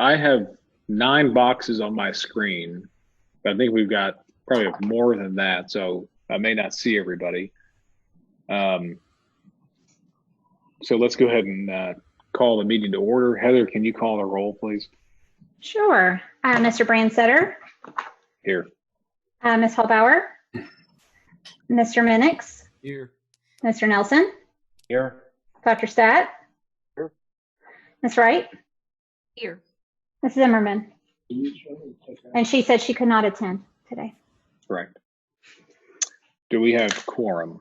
I have 9 boxes on my screen. I think we've got probably more than that, so I may not see everybody. So let's go ahead and call the meeting to order. Heather, can you call the roll, please? Sure. Mr. Brandsetter. Here. Ms. Hallbauer. Mr. Minix. Here. Mr. Nelson. Here. Dr. Stat. Here. Ms. Wright. Here. Ms. Zimmerman. And she said she could not attend today. Correct. Do we have quorum?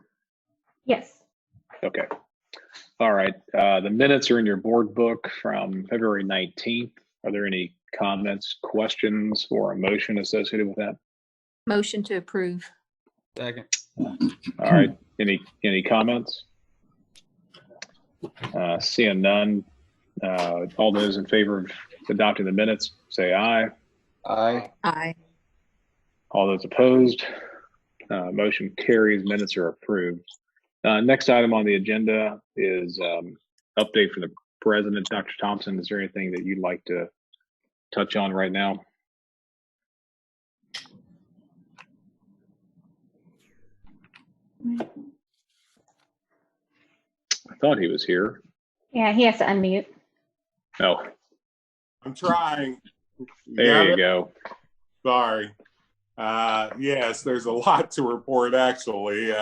Yes. Okay. All right. The minutes are in your board book from February 19th. Are there any comments, questions, or a motion associated with that? Motion to approve. Second. All right. Any comments? Seeing none, all those in favor of adopting the minutes, say aye. Aye. Aye. All those opposed, motion carries. Minutes are approved. Next item on the agenda is update from the president. Dr. Thompson, is there anything that you'd like to touch on right now? I thought he was here. Yeah, he has to unmute. Oh, I'm trying. there you go. Sorry. Yes, there's a lot to report, actually.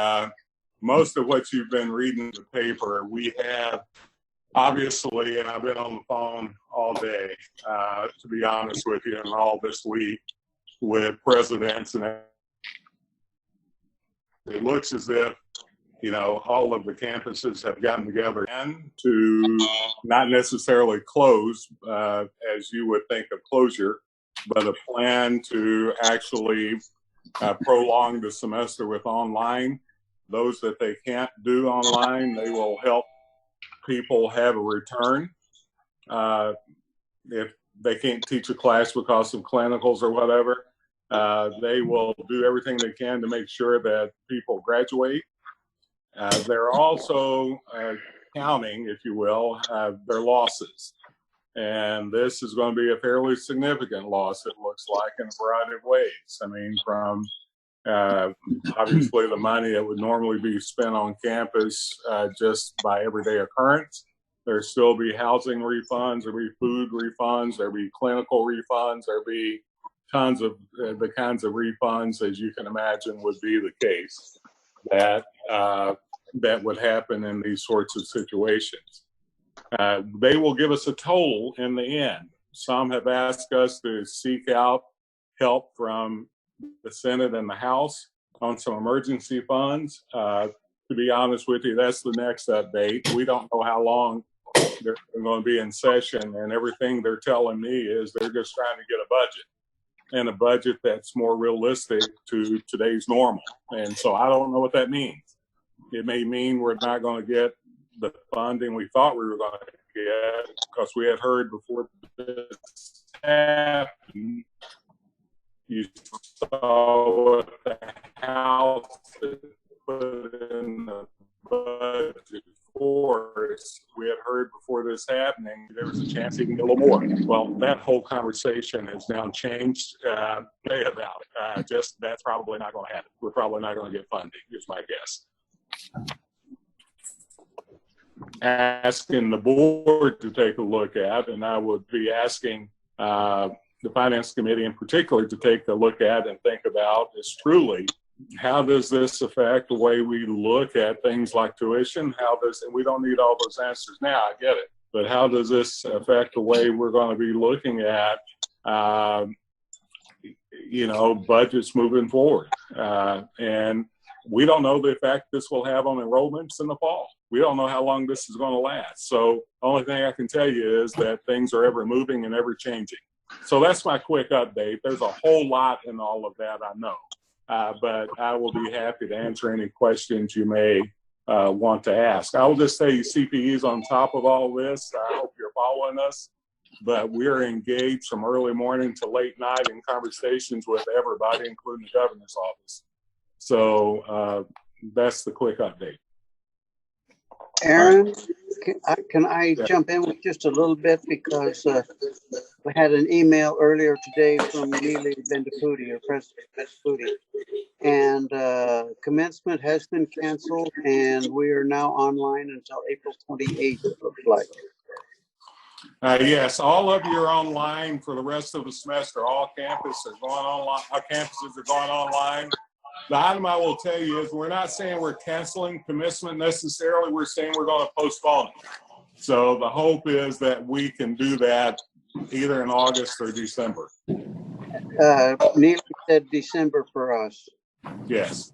Most of what you've been reading in the paper, we have, obviously, and I've been on the phone all day, to be honest with you, and all this week with presidents. And it looks as if, you know, all of the campuses have gotten together and to not necessarily close, as you would think of closure, but a plan to actually prolong the semester with online. Those that they can't do online, they will help people have a return. If they can't teach a class because of clinicals or whatever, they will do everything they can to make sure that people graduate. They're also counting, if you will, their losses. And this is going to be a fairly significant loss, it looks like, in a variety of ways. I mean, from obviously the money that would normally be spent on campus just by everyday occurrence. There'll still be housing refunds, there'll be food refunds, there'll be clinical refunds, there'll be tons of the kinds of refunds, as you can imagine, would be the case that that would happen in these sorts of situations. They will give us a total in the end. Some have asked us to seek out help from the Senate and the House on some emergency funds. To be honest with you, that's the next update. We don't know how long they're going to be in session, and everything they're telling me is they're just trying to get a budget, and a budget that's more realistic to today's normal. And so I don't know what that means. It may mean we're not going to get the funding we thought we were going to get, because we had heard before this happened, you saw what the House put in the budget for us. We had heard before this happening, there was a chance he can get a little more. Well, that whole conversation has now changed about it. Just that's probably not going to happen. We're probably not going to get funding, is my guess. Asking the board to take a look at, and I would be asking the Finance Committee in particular to take a look at and think about is truly, how does this affect the way we look at things like tuition? And we don't need all those answers now, I get it, but how does this affect the way we're going to be looking at, budgets moving forward? And we don't know the effect this will have on enrollments in the fall. We don't know how long this is going to last. So the only thing I can tell you is that things are ever moving and ever changing. So that's my quick update. There's a whole lot in all of that, I know. But I will be happy to answer any questions you may want to ask. I will just say CPE is on top of all this. I hope you're following us. But we're engaged from early morning to late night in conversations with everybody, including the governor's office. So that's the quick update. Aaron, can I Yeah. jump in with just a little bit because we had an email earlier today from Neely Bendapudi, or President Bendapudi, and commencement has been canceled, and we are now online until April 28th, it looks like. Yes, all of you are online for the rest of the semester. All campuses are going online. Our campuses are going online. The item I will tell you is we're not saying we're canceling commencement necessarily. We're saying we're going to postpone it. So the hope is that we can do that either in August or December. Neely said December for us. Yes.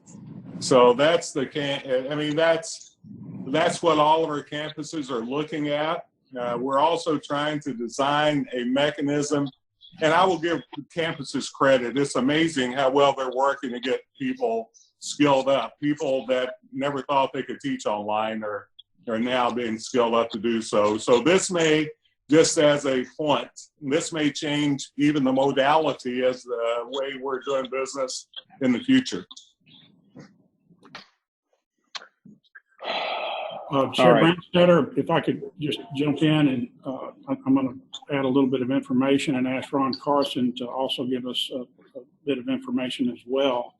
So that's the that's what all of our campuses are looking at. We're also trying to design a mechanism, and I will give campuses credit. It's amazing how well they're working to get people skilled up. People that never thought they could teach online are now being skilled up to do so. So this may, just as a point, this may change even the modality as the way we're doing business in the future. Chair right. Branstetter, if I could just jump in, and I'm going to add a little bit of information and ask Ron Carson to also give us a bit of information as well.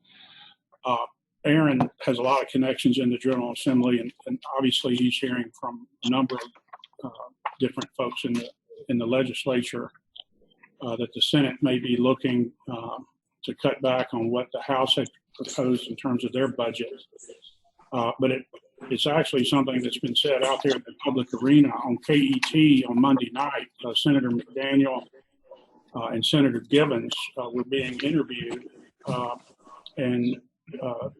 Aaron has a lot of connections in the General Assembly, and obviously he's hearing from a number of different folks in the legislature that the Senate may be looking to cut back on what the House had proposed in terms of their budget. But it's actually something that's been said out there in the public arena on KET on Monday night. Senator McDaniel and Senator Gibbons were being interviewed, and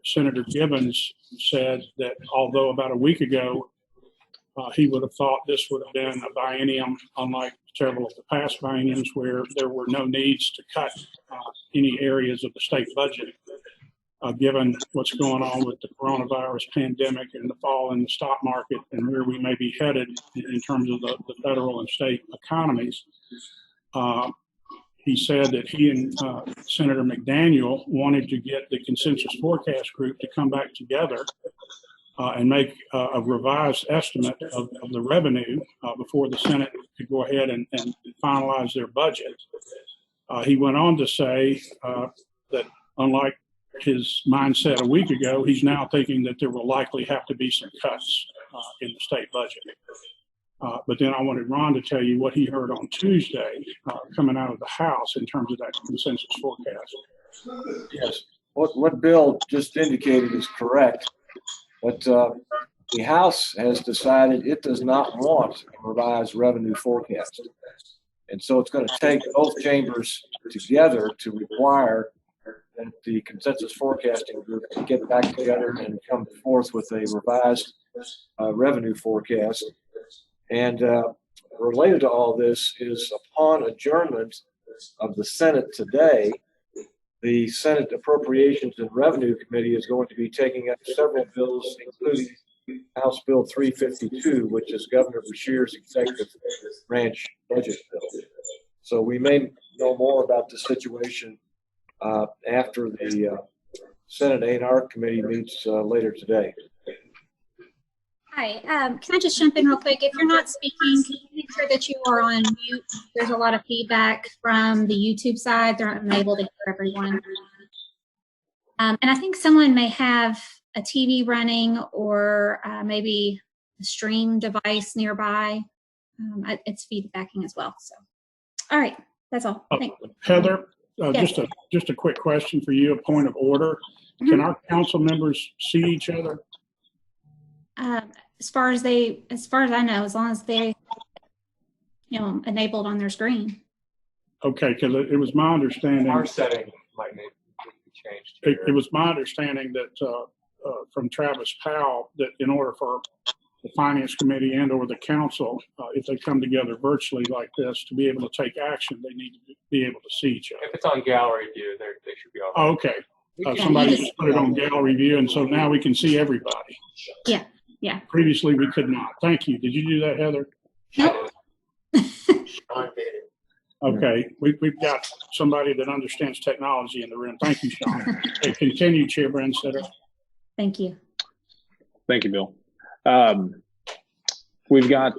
Senator Gibbons said that although about a week ago he would have thought this would have been a biennium, unlike several of the past bienniums where there were no needs to cut any areas of the state budget. Given what's going on with the coronavirus pandemic and the fall in the stock market and where we may be headed in terms of the federal and state economies, he said that he and Senator McDaniel wanted to get the consensus forecast group to come back together and make a revised estimate of the revenue before the Senate could go ahead and finalize their budget. He went on to say that unlike his mindset a week ago, he's now thinking that there will likely have to be some cuts in the state budget. But then I wanted Ron to tell you what he heard on Tuesday coming out of the House in terms of that consensus forecast. Yes, what Bill just indicated is correct, but the House has decided it does not want a revised revenue forecast. And so it's going to take both chambers together to require that the consensus forecasting group to get back together and come forth with a revised revenue forecast. And related to all this is upon adjournment of the Senate today, the Senate Appropriations and Revenue Committee is going to be taking up several bills, including House Bill 352, which is Governor Beshear's executive branch budget bill. So we may know more about the situation after the Senate A&R committee meets later today. Hi, can I just jump in real quick? If you're not speaking, can you make sure that you are on mute? There's a lot of feedback from the YouTube side. They're unable to hear everyone. And I think someone may have a TV running or maybe a stream device nearby. It's feedbacking as well. So, all right, that's all. Thanks. Heather, Yes. just a quick question for you, a point of order. Mm-hmm. Can our council members see each other? As far as I know, as long as they, enabled on their screen. Okay, because it was my understanding. Our setting might need to be changed. It was my understanding that from Travis Powell that in order for the Finance Committee and or the council, if they come together virtually like this, to be able to take action, they need to be able to see each other. If it's on gallery view, they should be all right. Oh, okay. Somebody just put it on gallery view, and so now we can see everybody. Yeah. Previously, we could not. Thank you. Did you do that, Heather? Nope. Okay. We've got somebody that understands technology in the room. Thank you, Sean. Okay, continue, Chair Branstetter. Thank you. Thank you, Bill. we've got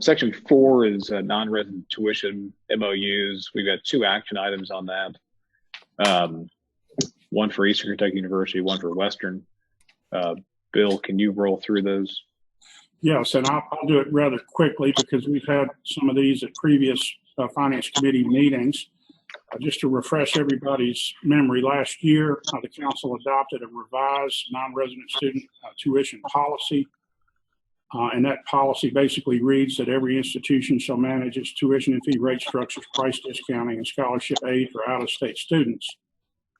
section 4 is non-resident tuition MOUs. We've got 2 action items on that. One for Eastern Kentucky University, one for Western. Bill, can you roll through those? Yes, and I'll do it rather quickly because we've had some of these at previous Finance Committee meetings. Just to refresh everybody's memory, last year the council adopted a revised non-resident student tuition policy. And that policy basically reads that every institution shall manage its tuition and fee rate structures, price discounting, and scholarship aid for out-of-state students,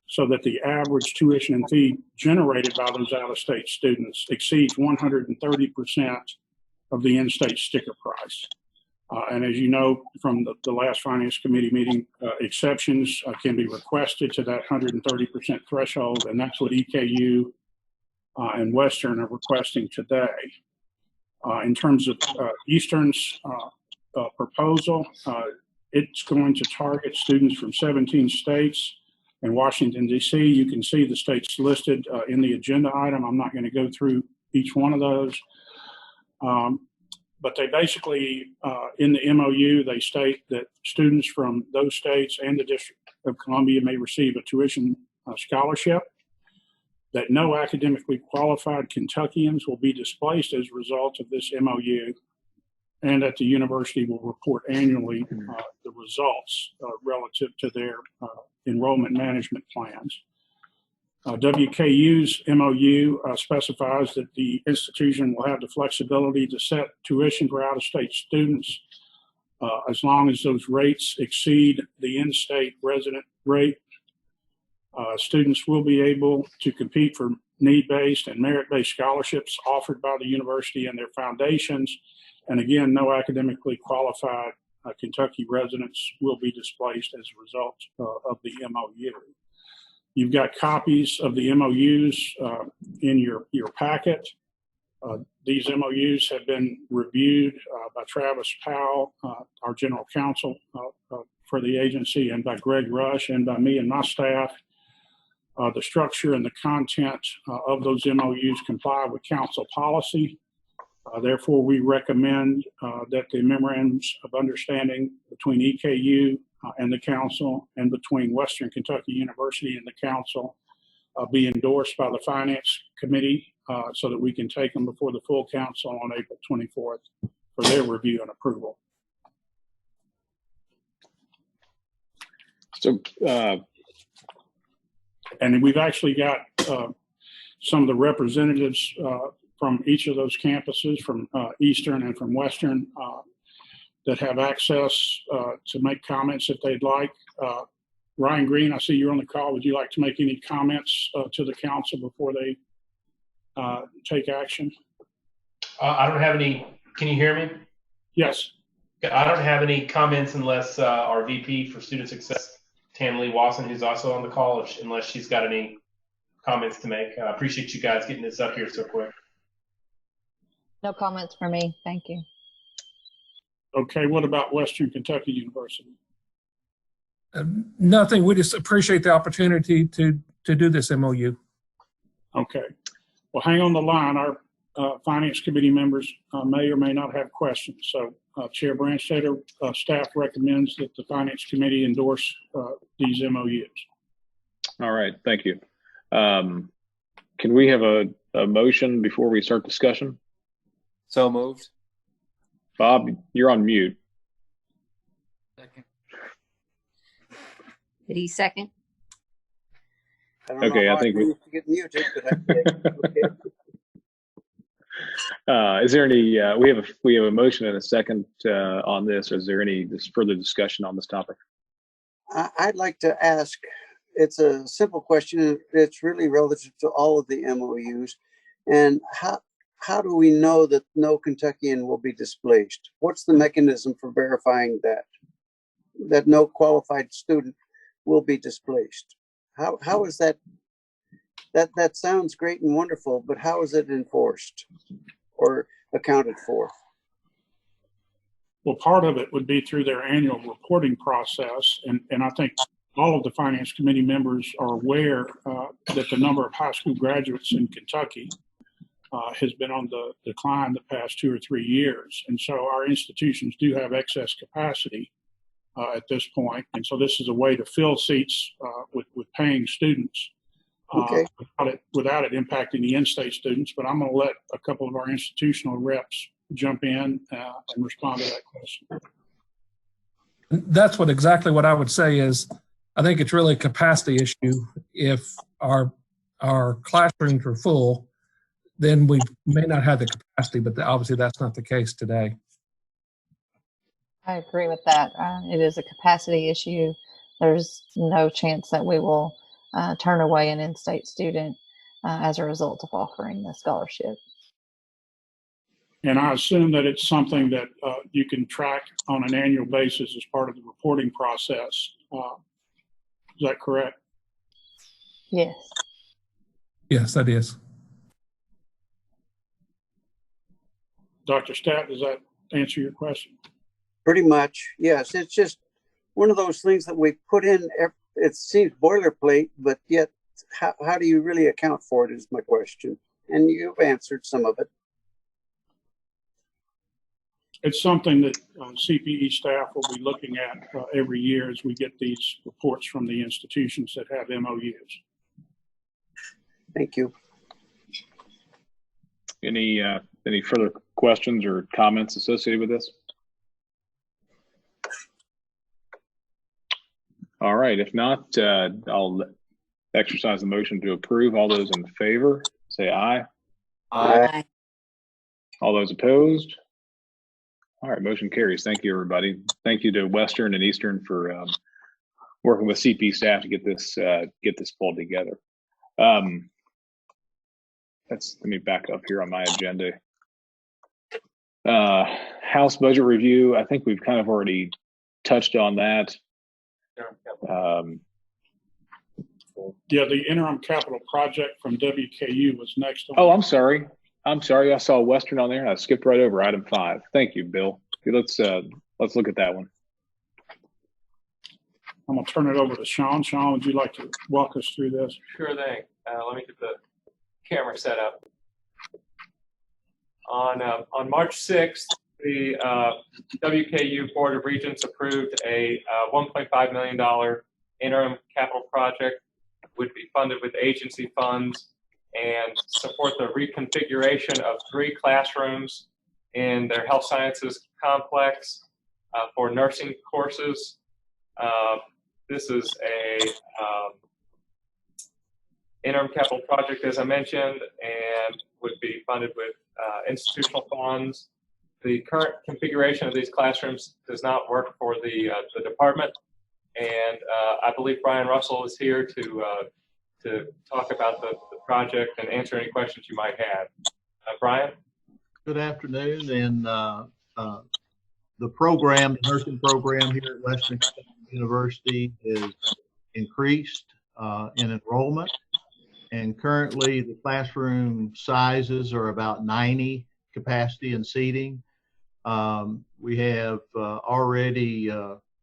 so that the average tuition and fee generated by those out-of-state students exceeds 130% of the in-state sticker price. And as you know from the last Finance Committee meeting, exceptions can be requested to that 130% threshold, and that's what EKU and Western are requesting today. In terms of Eastern's proposal, it's going to target students from 17 states and Washington, D.C. You can see the states listed in the agenda item. I'm not going to go through each one of those. But they basically, in the MOU, they state that students from those states and the District of Columbia may receive a tuition scholarship, that no academically qualified Kentuckians will be displaced as a result of this MOU, and that the university will report annually the results relative to their enrollment management plans. WKU's MOU specifies that the institution will have the flexibility to set tuition for out-of-state students as long as those rates exceed the in-state resident rate. Students will be able to compete for need-based and merit-based scholarships offered by the university and their foundations. And again, no academically qualified Kentucky residents will be displaced as a result of the MOU. You've got copies of the MOUs in your packet. These MOUs have been reviewed by Travis Powell, our general counsel for the agency, and by Greg Rush, and by me and my staff. The structure and the content of those MOUs comply with council policy. Therefore, we recommend that the memorandums of understanding between EKU and the council, and between Western Kentucky University and the council, be endorsed by the Finance Committee so that we can take them before the full council on April 24th for their review and approval. So, and we've actually got some of the representatives from each of those campuses, from Eastern and from Western, that have access to make comments if they'd like. Ryan Green, I see you're on the call. Would you like to make any comments to the council before they take action? I don't have any. Can you hear me? Yes. I don't have any comments unless our VP for Student Success, Tamlee Wasson, who's also on the call, unless she's got any comments to make. I appreciate you guys getting this up here so quick. No comments for me. Thank you. Okay, what about Western Kentucky University? Nothing. We just appreciate the opportunity to do this MOU. Okay. Well, hang on the line. Our Finance Committee members may or may not have questions. So Chair Branstetter, staff recommends that the Finance Committee endorse these MOUs. all right, thank you. Can we have a motion before we start discussion? So moved. Bob, you're on mute. Second. Did he second? I don't Okay, know I how think we managed to get muted, but I did. Okay. is there any, we have a motion and a second on this. Is there any further discussion on this topic? I'd like to ask, it's a simple question. It's really relative to all of the MOUs. And how do we know that no Kentuckian will be displaced? What's the mechanism for verifying that no qualified student will be displaced? How is that sounds great and wonderful, but how is it enforced or accounted for? Well, part of it would be through their annual reporting process. And I think all of the Finance Committee members are aware that the number of high school graduates in Kentucky has been on the decline the past 2 or 3 years. And so our institutions do have excess capacity at this point. And so this is a way to fill seats with paying students without it impacting the in-state students. But I'm going to let a couple of our institutional reps jump in and respond to that question. That's exactly what I would say is, I think it's really a capacity issue. If our classrooms are full, then we may not have the capacity, but obviously that's not the case today. I agree with that. It is a capacity issue. There's no chance that we will turn away an in-state student as a result of offering the scholarship. And I assume that it's something that you can track on an annual basis as part of the reporting process. Is that correct? Yes. Yes, that is. Dr. Stapp, does that answer your question? Pretty much, yes. It's just one of those things that we put in. It seems boilerplate, but yet how do you really account for it is my question. And you've answered some of it. It's something that CPE staff will be looking at every year as we get these reports from the institutions that have MOUs. Thank you. Any further questions or comments associated with this? All right. If not, I'll exercise the motion to approve. All those in favor, say aye. Aye. All those opposed? All right, motion carries. Thank you, everybody. Thank you to Western and Eastern for working with CP staff to get this pulled together. Let me back up here on my agenda. House budget review. I think we've kind of already touched on that. Yeah, the interim capital project from WKU was next on. Oh, I'm sorry. I saw Western on there and I skipped right over item 5. Thank you, Bill. Okay, let's look at that one. I'm gonna turn it over to Sean. Sean, would you like to walk us through this? Sure thing. Let me get the camera set up. On March 6th, the WKU Board of Regents approved a $1.5 million interim capital project, would be funded with agency funds and support the reconfiguration of 3 classrooms in their health sciences complex for nursing courses. This is a interim capital project, as I mentioned, and would be funded with institutional funds. The current configuration of these classrooms does not work for the department, and I believe Brian Russell is here to talk about the project and answer any questions you might have. Brian? Good afternoon, and the program, the nursing program here at Western University is increased in enrollment, and currently the classroom sizes are about 90 capacity and seating. We have already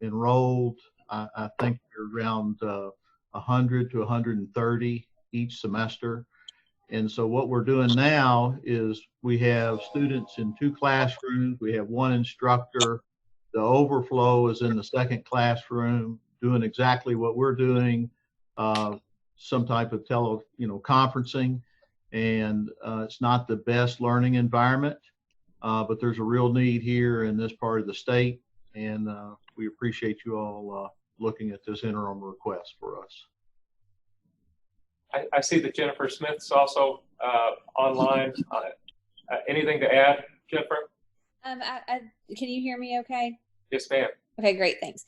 enrolled, I think around 100 to 130 each semester. And so what we're doing now is we have students in 2 classrooms. We have 1 instructor. The overflow is in the 2nd classroom doing exactly what we're doing, some type of conferencing. And it's not the best learning environment, but there's a real need here in this part of the state. And we appreciate you all looking at this interim request for us. I see that Jennifer Smith's also online. Anything to add, Jennifer? Can you hear me okay? Yes, ma'am. Okay, great, thanks.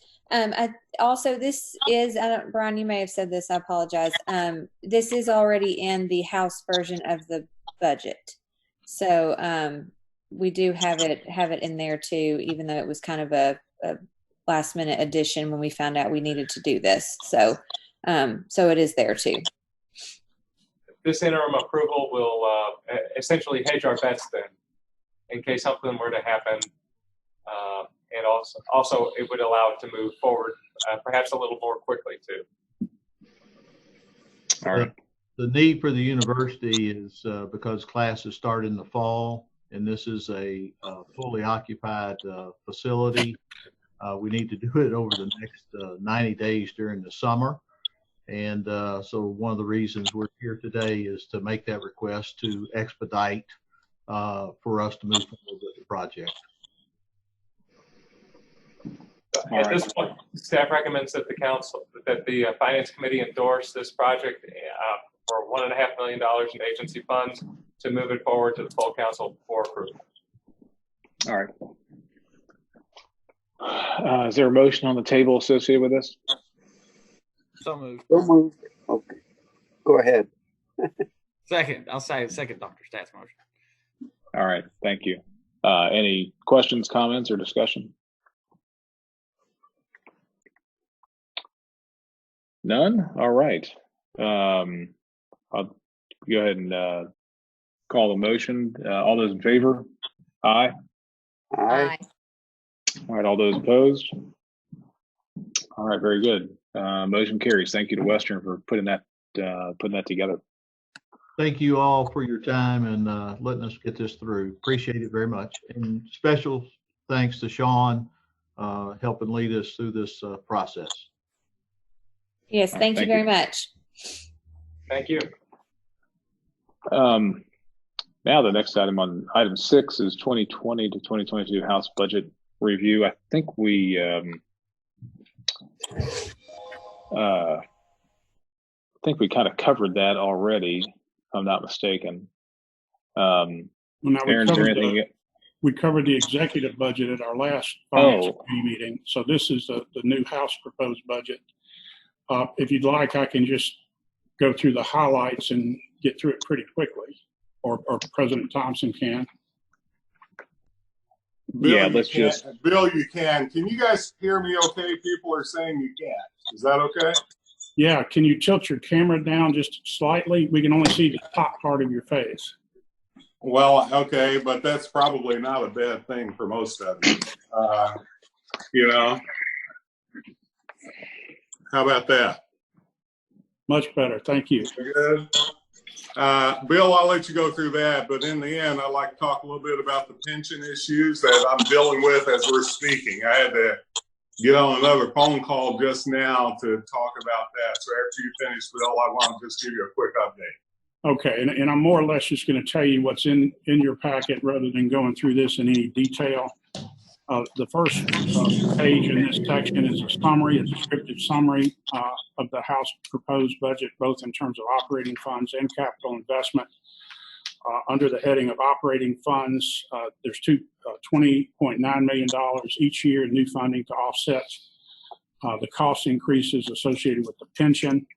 Also, this is, Brian, you may have said this, I apologize. This is already in the House version of the budget. So we do have it in there too, even though it was kind of a last minute addition when we found out we needed to do this. So it is there too. This interim approval will essentially hedge our bets then, in case something were to happen. And also it would allow it to move forward perhaps a little more quickly too. All right. The need for the university is because classes start in the fall, and this is a fully occupied facility. We need to do it over the next 90 days during the summer. And so one of the reasons we're here today is to make that request to expedite for us to move forward with the project. At this point, staff recommends that the Finance Committee endorse this project for $1.5 million in agency funds to move it forward to the full council for approval. All right. Is there a motion on the table associated with this? So moved. So moved. Okay. Go ahead. Second. I'll say second Dr. Stat's motion. All right. Thank you. Any questions, comments, or discussion? None? All right. I'll go ahead and call the motion. All those in favor? Aye. Aye. All right. All those opposed? All right. Very good. Motion carries. Thank you to Western for putting that together. Thank you all for your time and letting us get this through. Appreciate it very much. And special thanks to Sean helping lead us through this process. Yes, thank you very much. Thank you. Now the next item on item 6 is 2020 to 2022 House budget review. I think we kind of covered that already, if I'm not mistaken. Well, now we covered the executive budget at our last finance committee meeting. So this is the new House proposed budget. If you'd like, I can just go through the highlights and get through it pretty quickly, or President Thompson can. Bill, yeah, let's just. Bill, you can. Can you guys hear me okay? People are saying you can't. Is that okay? Yeah, can you tilt your camera down just slightly? We can only see the top part of your face. Well, okay, but that's probably not a bad thing for most of you. You know, how about that? Much better, thank you. Good. Bill, I'll let you go through that, but in the end, I'd like to talk a little bit about the pension issues that I'm dealing with as we're speaking. I had to get on another phone call just now to talk about that. So after you finish, Bill, I want to just give you a quick update. Okay, and I'm more or less just going to tell you what's in your packet rather than going through this in any detail. The first page in this section is a summary, a descriptive summary of the House proposed budget, both in terms of operating funds and capital investment. Under the heading of operating funds, there's $20.9 million each year in new funding to offset the cost increases associated with the pension.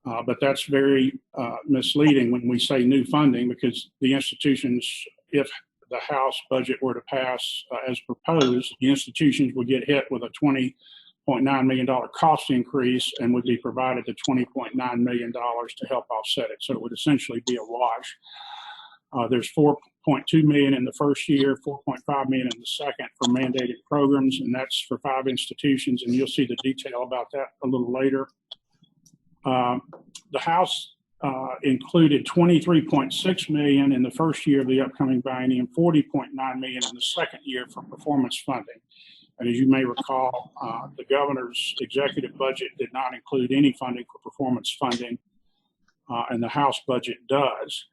But that's very misleading when we say new funding, because the institutions, if the House budget were to pass as proposed, the institutions would get hit with a $20.9 million cost increase and would be provided the $20.9 million to help offset it. So it would essentially be a wash. There's $4.2 million in the first year, $4.5 million in the second for mandated programs, and that's for 5 institutions, and you'll see the detail about that a little later. The House included $23.6 million in the first year of the upcoming biennium, $40.9 million in the second year for performance funding. And as you may recall, the governor's executive budget did not include any funding for performance funding, and the House budget does.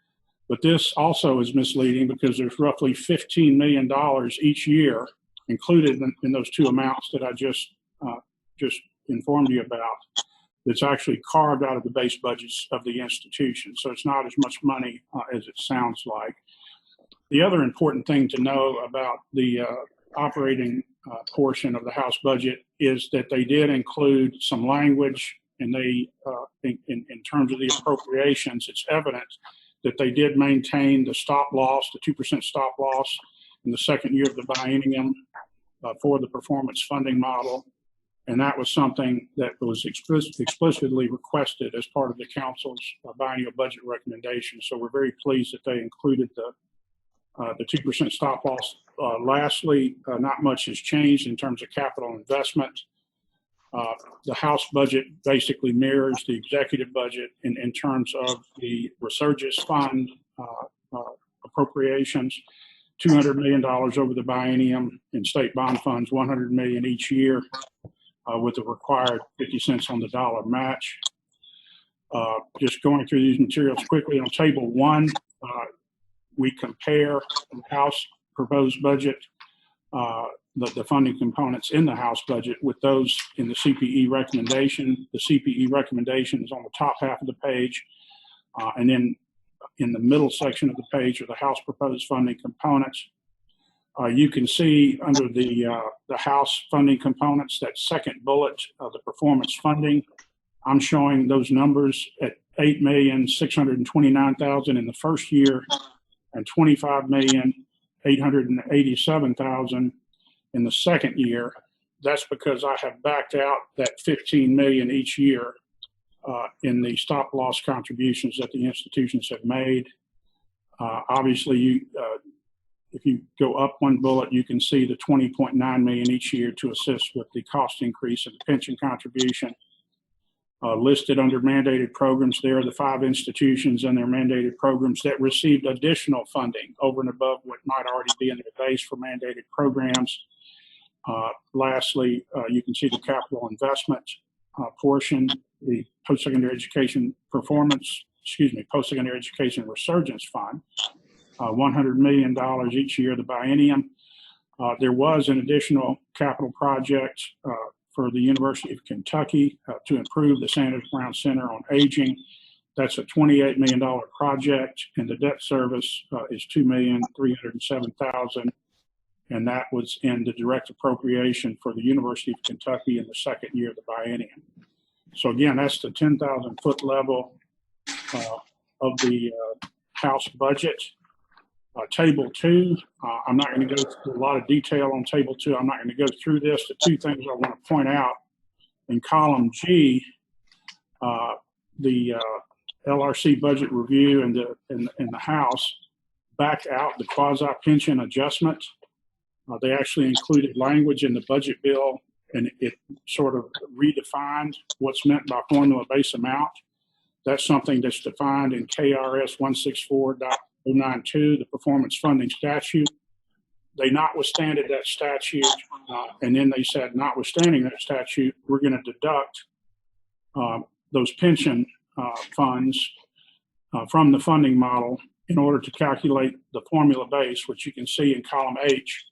But this also is misleading because there's roughly $15 million each year included in those two amounts that I just informed you about. That's actually carved out of the base budgets of the institution. So it's not as much money as it sounds like. The other important thing to know about the operating portion of the House budget is that they did include some language, and they, in terms of the appropriations, it's evident that they did maintain the stop loss, the 2% stop loss in the second year of the biennium for the performance funding model. And that was something that was explicitly requested as part of the council's biennial budget recommendation. So we're very pleased that they included the 2% stop loss. Lastly, not much has changed in terms of capital investment. The House budget basically mirrors the executive budget in terms of the Resurgence fund appropriations, $200 million over the biennium in state bond funds, $100 million each year with a required 50 cents on the dollar match. Just going through these materials quickly, on table 1, we compare the House proposed budget, the funding components in the House budget with those in the CPE recommendation. The CPE recommendation is on the top half of the page, and then in the middle section of the page are the House proposed funding components. You can see under the House funding components, that second bullet, the performance funding, I'm showing those numbers at $8,629,000 in the first year and $25,887,000 in the second year. That's because I have backed out that $15 million each year in the stop loss contributions that the institutions have made. Obviously, if you go up one bullet, you can see the $20.9 million each year to assist with the cost increase of the pension contribution. Listed under mandated programs, there are the 5 institutions and their mandated programs that received additional funding over and above what might already be in their base for mandated programs. Lastly, you can see the capital investment portion, the post-secondary education post-secondary education resurgence fund, $100 million each year, the biennium. There was an additional capital project for the University of Kentucky to improve the Sanders Brown Center on Aging. That's a $28 million project, and the debt service is $2,307,000, and that was in the direct appropriation for the University of Kentucky in the second year of the biennium. So again, that's the 10,000-foot level of the House budget. Table 2, I'm not going to go through a lot of detail on Table 2. I'm not going to go through this. The 2 things I want to point out, in column G, the LRC budget review and the House backed out the quasi-pension adjustment. They actually included language in the budget bill, and it sort of redefined what's meant by formula base amount. That's something that's defined in KRS 164.092, the performance funding statute. They notwithstanded that statute, and then they said, notwithstanding that statute, we're going to deduct those pension funds from the funding model in order to calculate the formula base, which you can see in column H.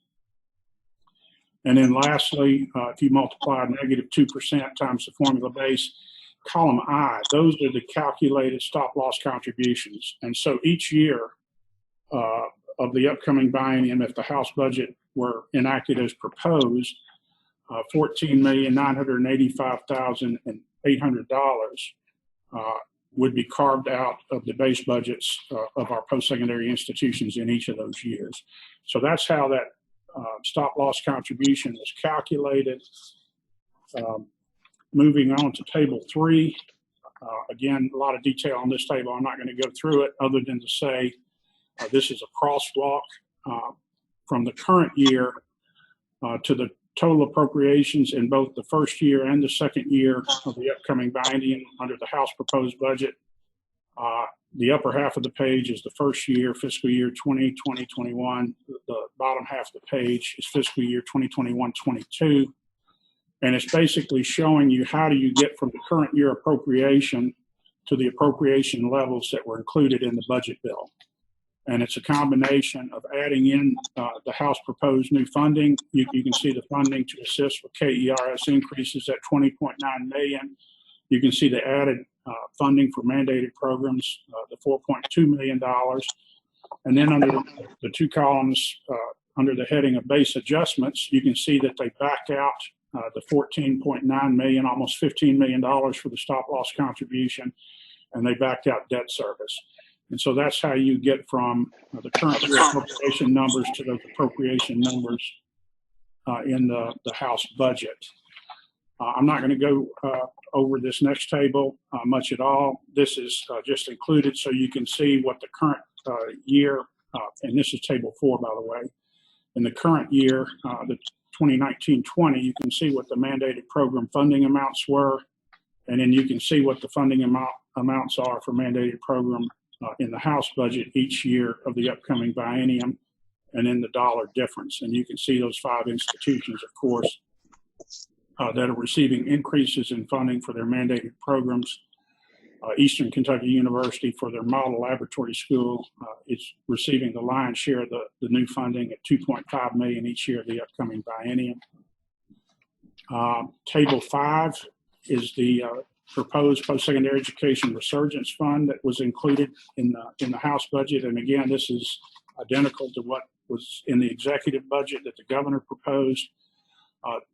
And then lastly, if you multiply -2% times the formula base, column I, those are the calculated stop loss contributions. And so each year of the upcoming biennium, if the House budget were enacted as proposed, $14,985,800 would be carved out of the base budgets of our post-secondary institutions in each of those years. So that's how that stop loss contribution is calculated. Moving on to Table 3. Again, a lot of detail on this table. I'm not going to go through it other than to say this is a crosswalk from the current year to the total appropriations in both the first year and the second year of the upcoming biennium under the House proposed budget. The upper half of the page is the first year, fiscal year 2020-21. The bottom half of the page is fiscal year 2021-22. And it's basically showing you how do you get from the current year appropriation to the appropriation levels that were included in the budget bill. And it's a combination of adding in the House proposed new funding. You can see the funding to assist with KERS increases at $20.9 million. You can see the added funding for mandated programs, the $4.2 million. And then under the 2 columns under the heading of base adjustments, you can see that they backed out the $14.9 million, almost $15 million for the stop loss contribution, and they backed out debt service. And so that's how you get from the current year appropriation numbers to those appropriation numbers in the House budget. I'm not going to go over this next table much at all. This is just included so you can see what the current year, and this is Table 4, by the way. In the current year, 2019-20, you can see what the mandated program funding amounts were, and then you can see what the funding amounts are for mandated program in the House budget each year of the upcoming biennium, and then the dollar difference. And you can see those 5 institutions, of course, that are receiving increases in funding for their mandated programs. Eastern Kentucky University, for their model laboratory school, is receiving the lion's share of the new funding at $2.5 million each year of the upcoming biennium. Table 5 is the proposed post-secondary education resurgence fund that was included in the House budget. And again, this is identical to what was in the executive budget that the governor proposed.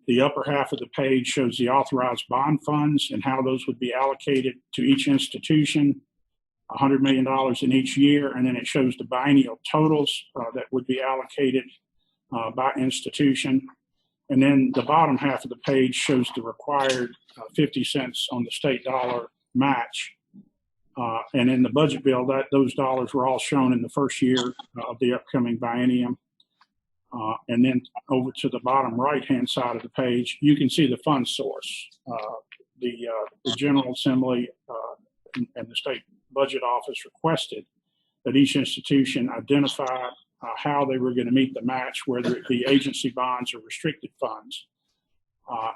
The upper half of the page shows the authorized bond funds and how those would be allocated to each institution, $100 million in each year. And then it shows the biennial totals that would be allocated by institution. And then the bottom half of the page shows the required 50 cents on the state dollar match. And in the budget bill, those dollars were all shown in the first year of the upcoming biennium. And then over to the bottom right-hand side of the page, you can see the fund source. The General Assembly and the State Budget Office requested that each institution identify how they were going to meet the match, whether it be agency bonds or restricted funds.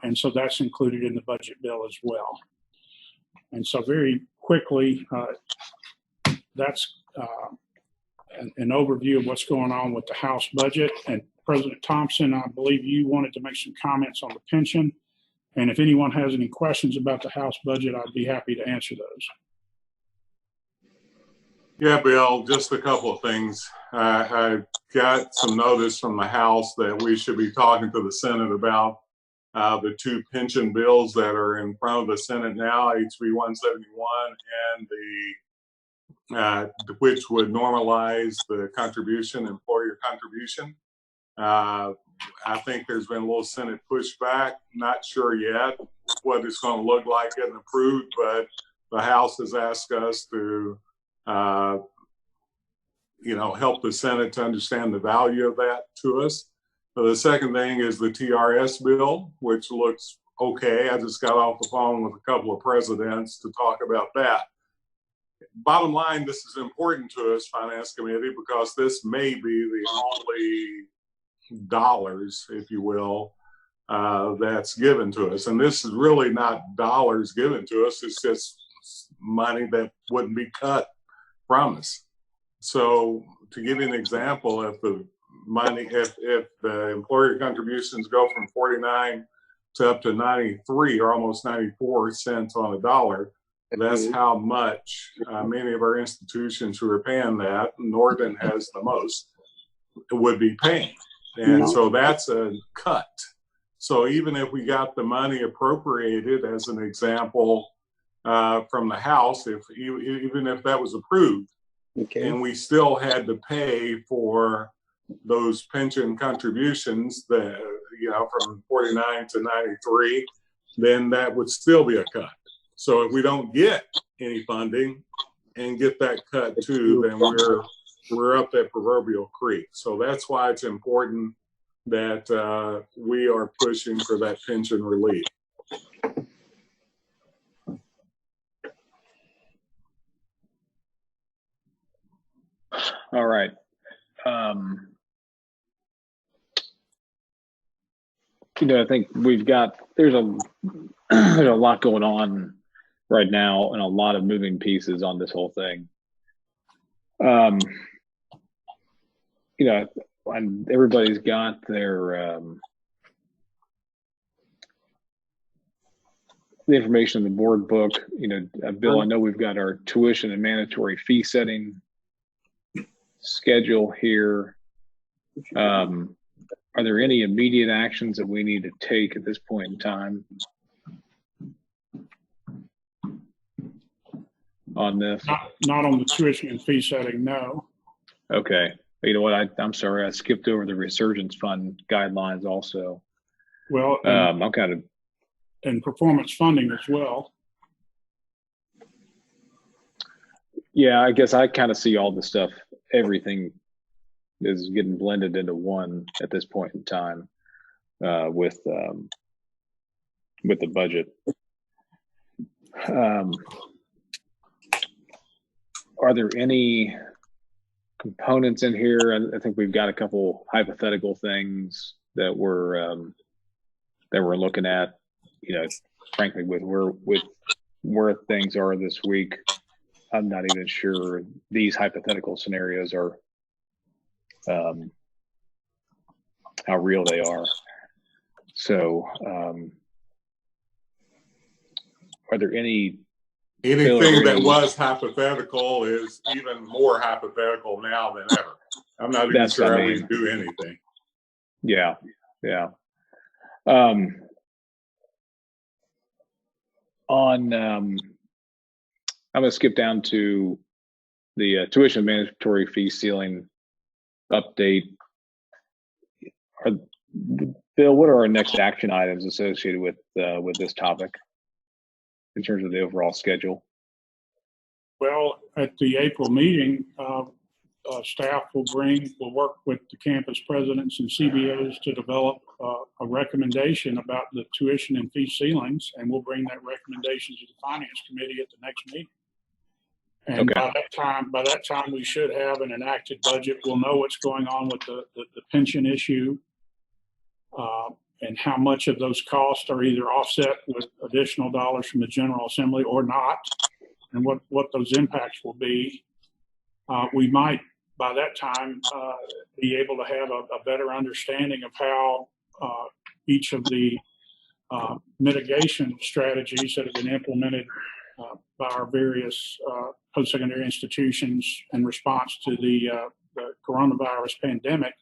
And so that's included in the budget bill as well. And so very quickly, that's an overview of what's going on with the House budget. And President Thompson, I believe you wanted to make some comments on the pension. And if anyone has any questions about the House budget, I'd be happy to answer those. Yeah, Bill, just a couple of things. I got some notice from the House that we should be talking to the Senate about the 2 pension bills that are in front of the Senate now, HB 171 and which would normalize the contribution, employer contribution. I think there's been a little Senate pushback. Not sure yet what it's going to look like getting approved, but the House has asked us to, help the Senate to understand the value of that to us. So the second thing is the TRS bill, which looks okay. I just got off the phone with a couple of presidents to talk about that. Bottom line, this is important to us, Finance Committee, because this may be the only dollars, if you will, that's given to us. And this is really not dollars given to us. It's just money that wouldn't be cut from us. So to give you an example, if the employer contributions go from 49 to up to 93 or almost 94 cents on a dollar, that's how much many of our institutions who are paying that, Northern has the most, would be paying. And so that's a cut. So even if we got the money appropriated, as an example, from the House, even if that was approved, and we still had to pay for those pension contributions that, from 49 to 93, then that would still be a cut. So if we don't get any funding and get that cut too, then we're up that proverbial creek. So that's why it's important that we are pushing for that pension relief. All right. I think there's a lot going on right now and a lot of moving pieces on this whole thing. And everybody's got their the information in the board book. Bill, I know we've got our tuition and mandatory fee setting schedule here. Are there any immediate actions that we need to take at this point in time on this? Not on the tuition and fee setting, no. Okay. You know what? I'm sorry. I skipped over the Resurgence Fund guidelines also. Well, I'm kind of. And performance funding as well. Yeah, I guess I kind of see all the stuff. Everything is getting blended into one at this point in time. with the budget. Are there any components in here? I think we've got a couple hypothetical things that we're looking at. Frankly, with where things are this week, I'm not even sure these hypothetical scenarios are how real they are. So, are there anything that was hypothetical is even more hypothetical now than ever? I'm not even sure we do anything. Yeah. I'm going to skip down to the tuition mandatory fee ceiling update. Bill, what are our next action items associated with this topic in terms of the overall schedule? Well, at the April meeting, staff will work with the campus presidents and CBOs to develop a recommendation about the tuition and fee ceilings, and we'll bring that recommendation to the Finance Committee at the next meeting. And by that time, we should have an enacted budget. We'll know what's going on with the pension issue, and how much of those costs are either offset with additional dollars from the General Assembly or not, and what those impacts will be. We might, by that time, be able to have a better understanding of how each of the mitigation strategies that have been implemented by our various post-secondary institutions in response to the coronavirus pandemic.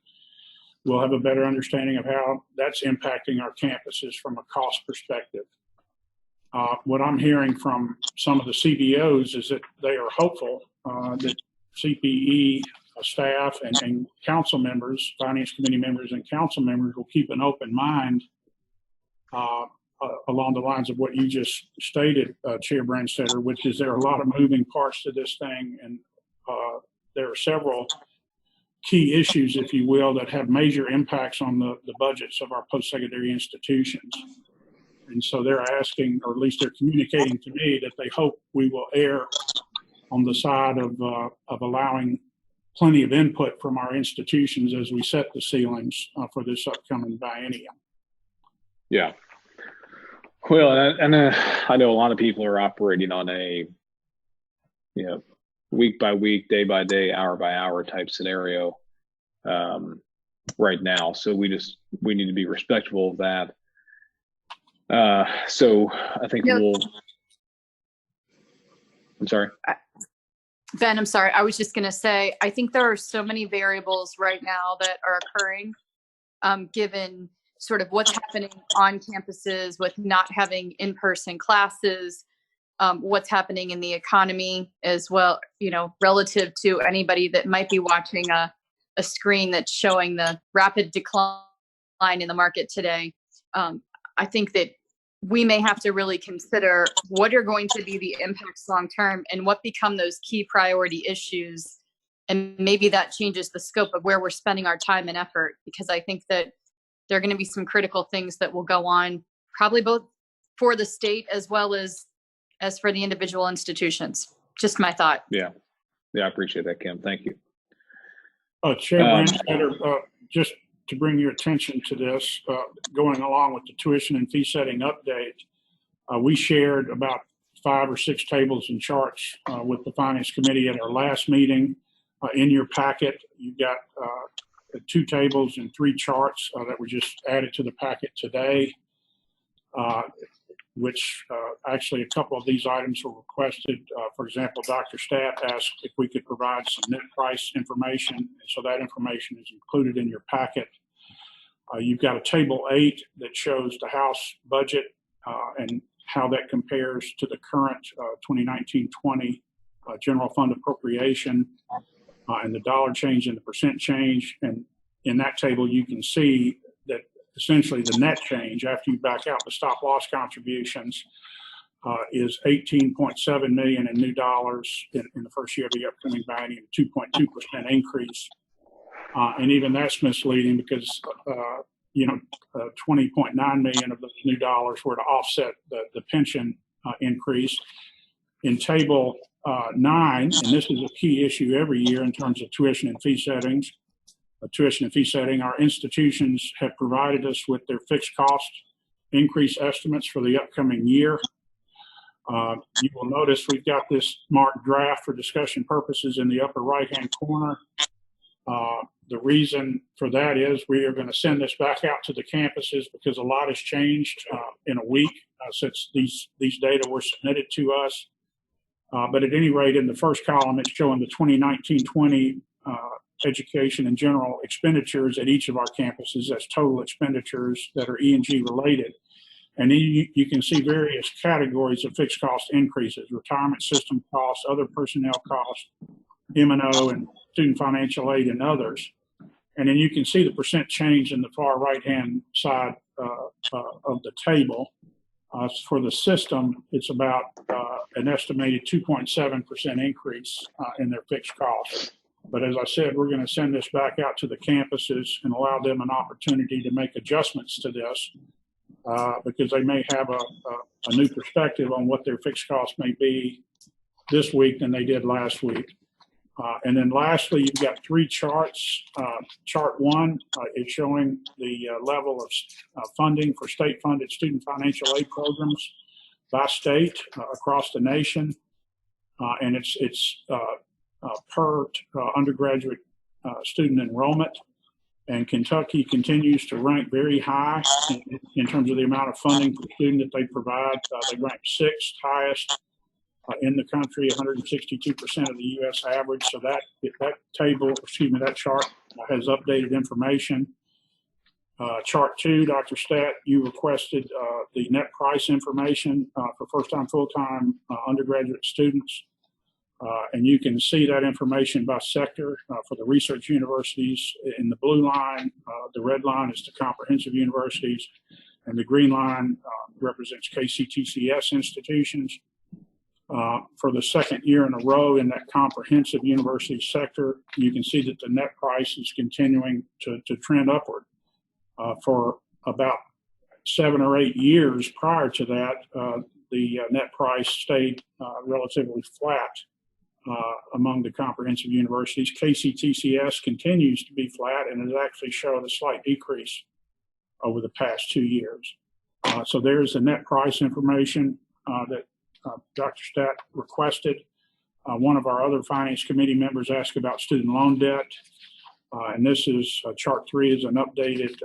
We'll have a better understanding of how that's impacting our campuses from a cost perspective. What I'm hearing from some of the CBOs is that they are hopeful that CPE staff and council members, Finance Committee members and council members will keep an open mind along the lines of what you just stated, Chair Brandstetter, which is there are a lot of moving parts to this thing, and there are several key issues, if you will, that have major impacts on the budgets of our post-secondary institutions. And so they're asking, or at least they're communicating to me, that they hope we will err on the side of allowing plenty of input from our institutions as we set the ceilings for this upcoming biennium. Yeah. Well, and I know a lot of people are operating on a, week by week, day by day, hour by hour type scenario right now. So we need to be respectful of that. So I think I'm sorry. Ben, I'm sorry. I was just going to say, I think there are so many variables right now that are occurring, given sort of what's happening on campuses with not having in-person classes, what's happening in the economy as well, relative to anybody that might be watching a screen that's showing the rapid decline in the market today. I think that we may have to really consider what are going to be the impacts long term and what become those key priority issues. And maybe that changes the scope of where we're spending our time and effort, because I think that there are going to be some critical things that will go on, probably both for the state as well as for the individual institutions. Just my thought. Yeah, I appreciate that, Kim. Thank you. Chair Brandstetter, just to bring your attention to this, going along with the tuition and fee setting update, we shared about 5 or 6 tables and charts with the Finance Committee at our last meeting. In your packet, you've got 2 tables and 3 charts that were just added to the packet today, which actually a couple of these items were requested. For example, Dr. Stapp asked if we could provide some net price information, so that information is included in your packet. You've got a table 8 that shows the House budget and how that compares to the current 2019-20 general fund appropriation and the dollar change and the percent change. And in that table, you can see that essentially the net change after you back out the stop loss contributions is $18.7 million in new dollars in the first year of the upcoming biennium, 2.2% increase. And even that's misleading because 20.9 million of those new dollars were to offset the pension increase. In table 9, and this is a key issue every year in terms of tuition and fee settings. Tuition and fee setting, our institutions have provided us with their fixed cost increase estimates for the upcoming year. You will notice we've got this marked draft for discussion purposes in the upper right-hand corner. The reason for that is we are going to send this back out to the campuses because a lot has changed in a week since these data were submitted to us. But at any rate, in the first column, it's showing the 2019-20 education and general expenditures at each of our campuses. That's total expenditures that are E&G related. And then you can see various categories of fixed cost increases: retirement system costs, other personnel costs, M&O, and student financial aid, and others. And then you can see the percent change in the far right-hand side of the table. For the system, it's about an estimated 2.7% increase in their fixed costs. But as I said, we're going to send this back out to the campuses and allow them an opportunity to make adjustments to this because they may have a new perspective on what their fixed costs may be this week than they did last week. And then lastly, you've got 3 charts. Chart 1 is showing the level of funding for state-funded student financial aid programs by state across the nation. And it's per undergraduate student enrollment. And Kentucky continues to rank very high in terms of the amount of funding per student that they provide. They rank 6th highest in the country, 162% of the U.S. average. So that chart has updated information. Chart 2, Dr. Stat, you requested the net price information for first-time, full-time undergraduate students. And you can see that information by sector for the research universities in the blue line. The red line is the comprehensive universities, and the green line represents KCTCS institutions. For the second year in a row in that comprehensive university sector, you can see that the net price is continuing to trend upward. For about 7 or 8 years prior to that, the net price stayed relatively flat among the comprehensive universities. KCTCS continues to be flat and has actually shown a slight decrease over the past 2 years. So there's the net price information that Dr. Stat requested. One of our other finance committee members asked about student loan debt. And this is chart 3 is an updated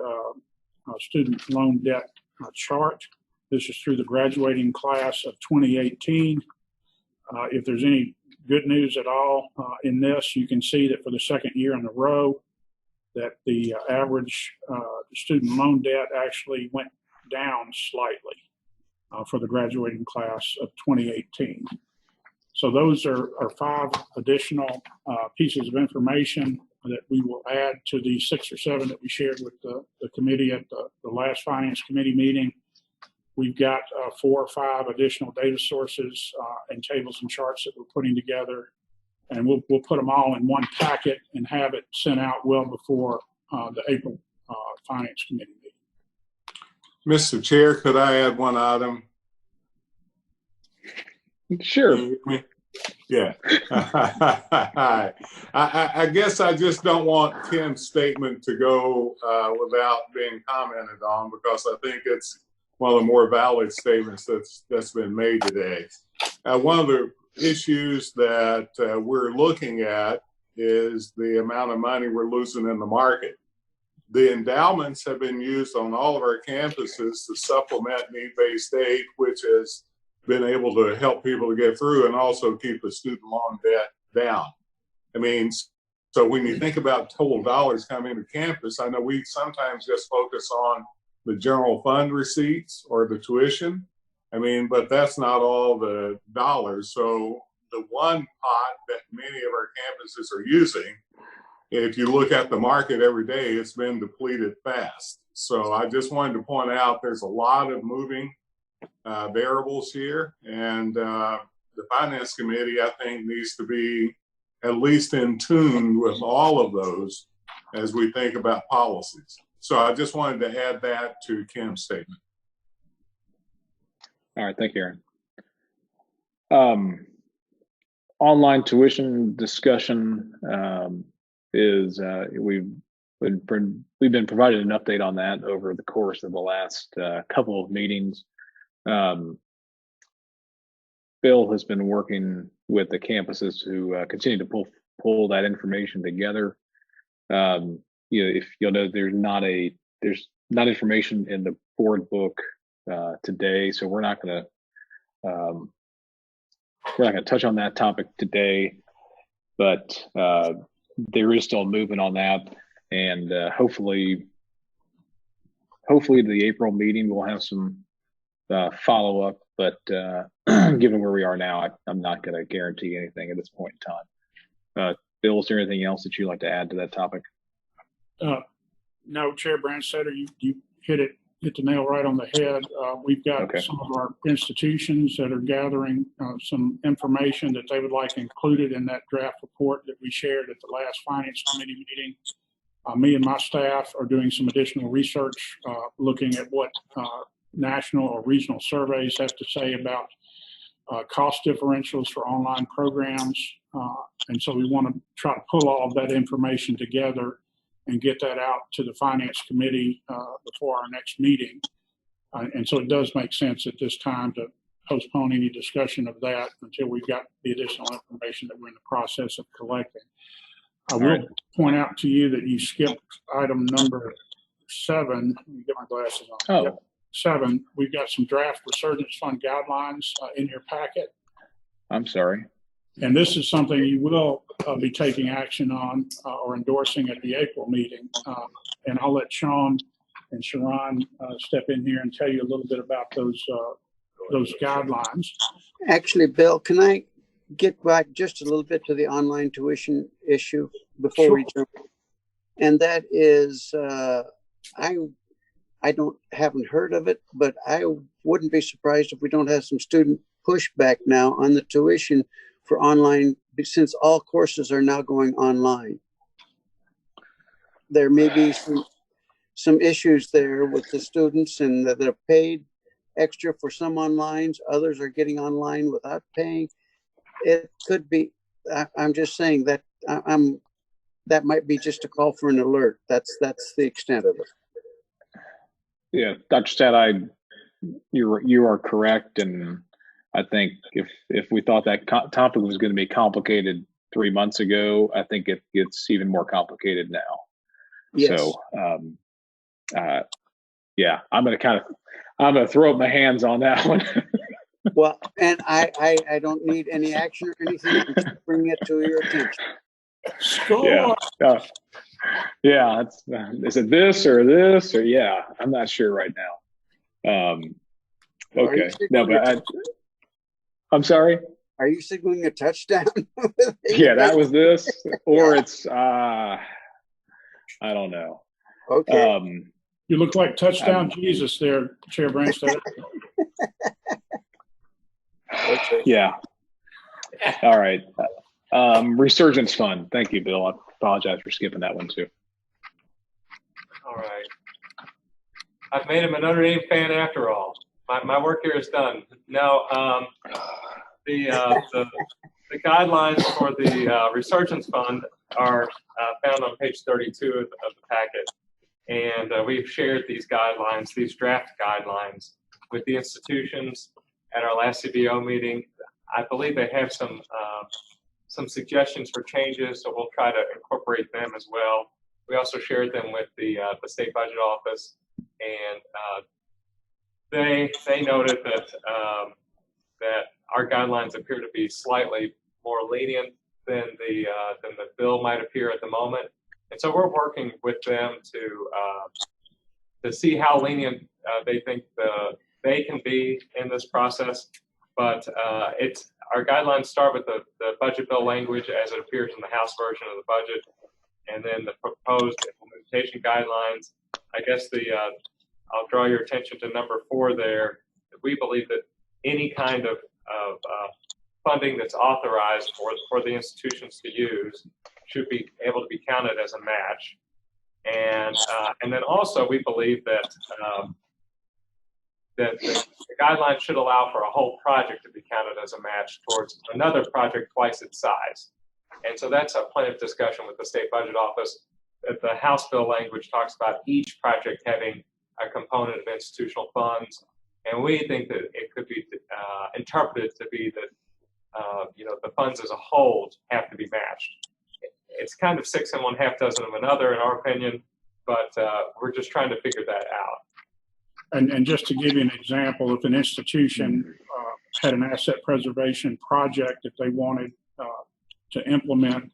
student loan debt chart. This is through the graduating class of 2018. If there's any good news at all in this, you can see that for the second year in a row that the average student loan debt actually went down slightly for the graduating class of 2018. So those are 5 additional pieces of information that we will add to the 6 or 7 that we shared with the committee at the last finance committee meeting. We've got 4 or 5 additional data sources and tables and charts that we're putting together, and we'll put them all in one packet and have it sent out well before the April finance committee meeting. Mr. Chair, could I add one item? Sure. Yeah. I guess I just don't want Tim's statement to go without being commented on, because I think it's one of the more valid statements that's been made today. One of the issues that we're looking at is the amount of money we're losing in the market. The endowments have been used on all of our campuses to supplement need-based aid, which has been able to help people to get through and also keep the student loan debt down. I mean, so when you think about total dollars coming to campus, I know we sometimes just focus on the general fund receipts or the tuition. I mean, but that's not all the dollars. So the one pot that many of our campuses are using, if you look at the market every day, it's been depleted fast. So I just wanted to point out there's a lot of moving variables here, and the finance committee, I think, needs to be at least in tune with all of those as we think about policies. So I just wanted to add that to Kim's statement. All right, thank you, Aaron. Online tuition discussion is we've been provided an update on that over the course of the last couple of meetings. Bill has been working with the campuses to continue to pull that information together. If you'll know, there's not information in the board book today, so we're not going to touch on that topic today, but there is still movement on that, and hopefully the April meeting will have some follow up. But given where we are now, I'm not going to guarantee anything at this point in time. Bill, is there anything else that you'd like to add to that topic? No, Chair Branstetter, you hit the nail right on the head. We've got some of our institutions that are gathering some information that they would like included in that draft report that we shared at the last Finance Committee meeting. Me and my staff are doing some additional research, looking at what national or regional surveys have to say about cost differentials for online programs. And so we want to try to pull all of that information together and get that out to the Finance Committee before our next meeting. And so it does make sense at this time to postpone any discussion of that until we've got the additional information that we're in the process of collecting. I will point out to you that you skipped item number 7. Let me get my glasses on. Oh. Yep. 7, we've got some draft Resurgence Fund guidelines in your packet. I'm sorry. And this is something you will be taking action on or endorsing at the April meeting. And I'll let Sean and Sharon step in here and tell you a little bit about those guidelines. Actually, Bill, can I get back just a little bit to the online tuition issue before we jump? And that is, I haven't heard of it, but I wouldn't be surprised if we don't have some student pushback now on the tuition for online, since all courses are now going online. There may be some issues there with the students, and that they're paid extra for some onlines, others are getting online without paying. It could be, I'm just saying that that might be just a call for an alert. That's the extent of it. Yeah, Dr. Stat, you are correct, and I think if we thought that topic was going to be complicated 3 months ago, I think it gets even more complicated now. Yes. So, yeah, I'm going to throw up my hands on that one. Well, and I don't need any action or anything. I'm just bringing it to your attention. Score. Yeah. Is it this or this or yeah? I'm not sure right now. Okay. No, but I'm sorry. Are you signaling a touchdown? Yeah, that was this, or it's I don't know. Okay. You look like touchdown Jesus there, Chair Branstetter. Okay. Yeah. All right. Resurgence Fund. Thank you, Bill. I apologize for skipping that one too. All right. I've made him a Notre Dame fan after all. My work here is done. No, the guidelines for the Resurgence Fund are found on page 32 of the packet. And we've shared these guidelines, these draft guidelines, with the institutions at our last CBO meeting. I believe they have some suggestions for changes, so we'll try to incorporate them as well. We also shared them with the state budget office, and they noted that that our guidelines appear to be slightly more lenient than the bill might appear at the moment. And so we're working with them to see how lenient they think they can be in this process. But our guidelines start with the budget bill language as it appears in the House version of the budget, and then the proposed implementation guidelines. I guess I'll draw your attention to number 4 there. We believe that any kind of funding that's authorized for the institutions to use should be able to be counted as a match. And then also we believe that that the guidelines should allow for a whole project to be counted as a match towards another project twice its size. And so that's a point of discussion with the state budget office. The House bill language talks about each project having a component of institutional funds. And we think that it could be interpreted to be that, the funds as a whole have to be matched. It's kind of 6 and 1/2 dozen of another, in our opinion, but we're just trying to figure that out. And just to give you an example, if an institution had an asset preservation project that they wanted to implement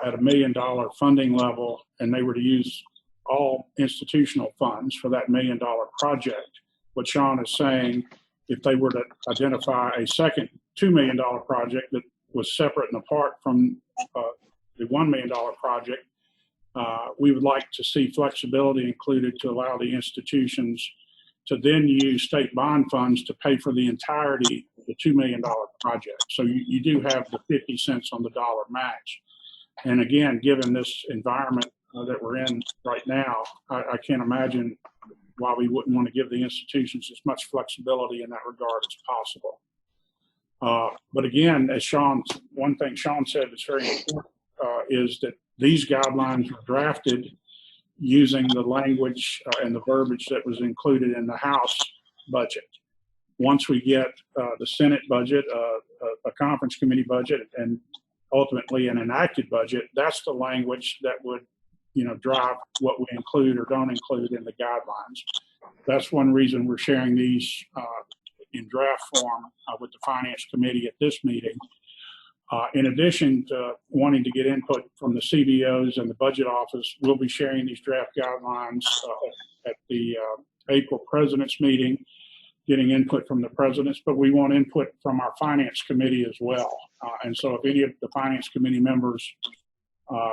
at $1 million funding level, and they were to use all institutional funds for that $1 million project, what Sean is saying, if they were to identify a second $2 million project that was separate and apart from the $1 million project, we would like to see flexibility included to allow the institutions to then use state bond funds to pay for the entirety of the $2 million project. So you do have the 50 cents on the dollar match. And again, given this environment that we're in right now, I can't imagine why we wouldn't want to give the institutions as much flexibility in that regard as possible. But again, as one thing Sean said is very important, is that these guidelines were drafted using the language and the verbiage that was included in the House budget. Once we get the Senate budget, a conference committee budget, and ultimately an enacted budget, that's the language that would drive what we include or don't include in the guidelines. That's one reason we're sharing these in draft form with the Finance Committee at this meeting. In addition to wanting to get input from the CBOs and the Budget Office, we'll be sharing these draft guidelines at the April President's meeting, getting input from the presidents, but we want input from our Finance Committee as well. And so if any of the Finance Committee members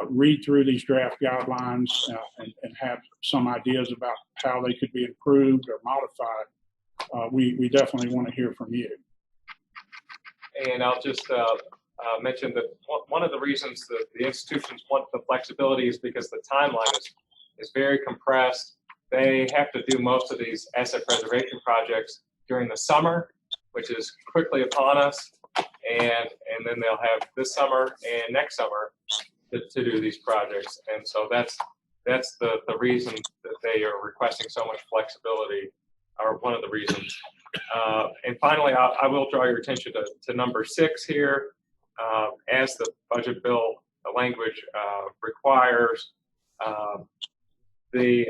read through these draft guidelines and have some ideas about how they could be improved or modified, we definitely want to hear from you. And I'll just mention that one of the reasons that the institutions want the flexibility is because the timeline is very compressed. They have to do most of these asset preservation projects during the summer, which is quickly upon us, and then they'll have this summer and next summer to do these projects. And so that's the reason that they are requesting so much flexibility, or one of the reasons. And finally, I will draw your attention to number 6 here. As the budget bill, the language requires, the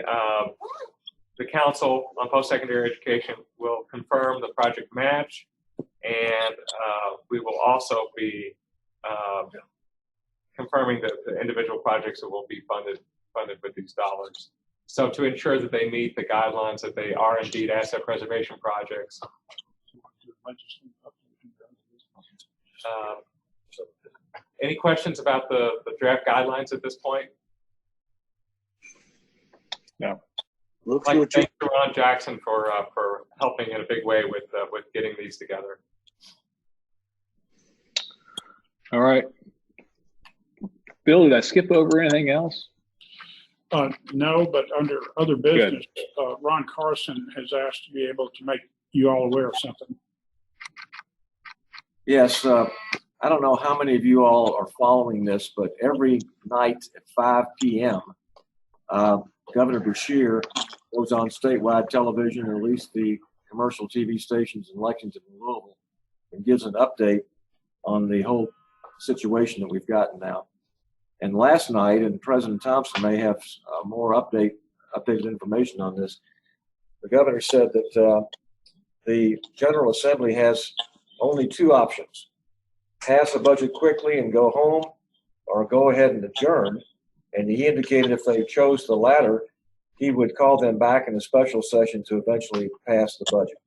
Council on Post-Secondary Education will confirm the project match, and we will also be confirming that the individual projects that will be funded with these dollars. So to ensure that they meet the guidelines, that they are indeed asset preservation projects. Any questions about the draft guidelines at this point? No. I'd like to thank Ron Jackson for helping in a big way with getting these together. All right. Bill, did I skip over anything else? No, but under other business, Ron Carson has asked to be able to make you all aware of something. Yes, I don't know how many of you all are following this, but every night at 5 p.m., Governor Beshear goes on statewide television, or at least the commercial TV stations in Lexington and Louisville, and gives an update on the whole situation that we've gotten now. And last night, and President Thompson may have more updated information on this, the governor said that the General Assembly has only 2 options: pass the budget quickly and go home, or go ahead and adjourn. And he indicated if they chose the latter, he would call them back in a special session to eventually pass the budget.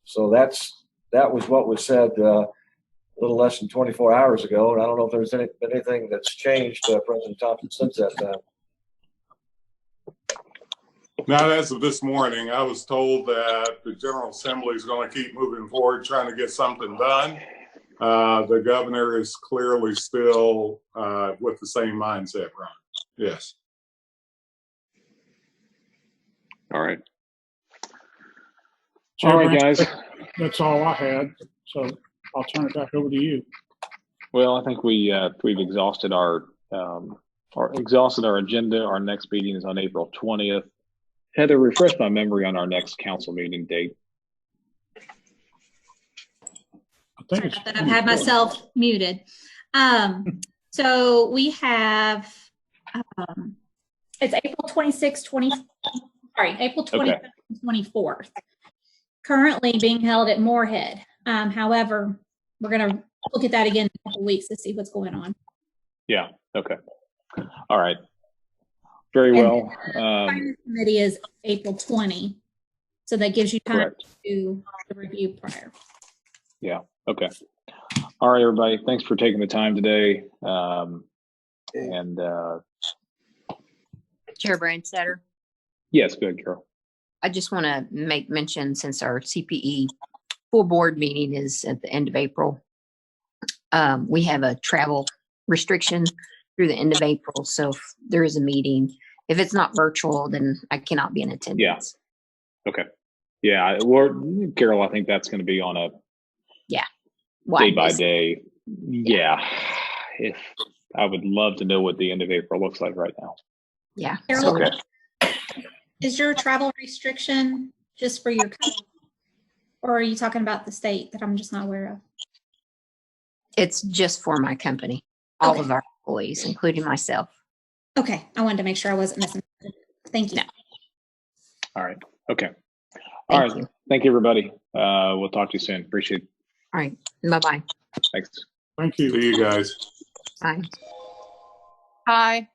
So that was what was said a little less than 24 hours ago, and I don't know if there's anything that's changed, President Thompson, since that time. Not as of this morning. I was told that the General Assembly is going to keep moving forward, trying to get something done. The governor is clearly still with the same mindset, Ron. Yes. All right. Chair All right, Brown, guys. That's all I had. So I'll turn it back over to you. Well, I think we've exhausted our agenda. Our next meeting is on April 20th. Heather, refresh my memory on our next council meeting date. Sorry about that. I've had myself muted. So we have it's April 26th, April 27th, 24th. Currently being held at Moorhead. However, we're going to look at that again in a couple weeks to see what's going on. Yeah. Okay. All right. Very well. The committee is April 20. So that gives you time correct. to do the review prior. Yeah. Okay. All right, everybody. Thanks for taking the time today. Chair Brandstatter. Yes, good, Carol. I just want to make mention, since our CPE full board meeting is at the end of April, we have a travel restriction through the end of April. So if there is a meeting, if it's not virtual, then I cannot be in attendance. Yeah. Okay. Yeah. Carol, I think that's going to be on a day by day. Yeah. If I would love to know what the end of April looks like right now. Yeah. Carol, okay. Is your travel restriction just for your company, or are you talking about the state that I'm just not aware of? It's just for my company, all of our employees, including myself. Okay. I wanted to make sure I wasn't missing. Thank you. No. All right. Okay. All right. Thank you, everybody. We'll talk to you soon. Appreciate it. All right. Bye-bye. Thanks. Thank you. See you guys. Bye. Hi.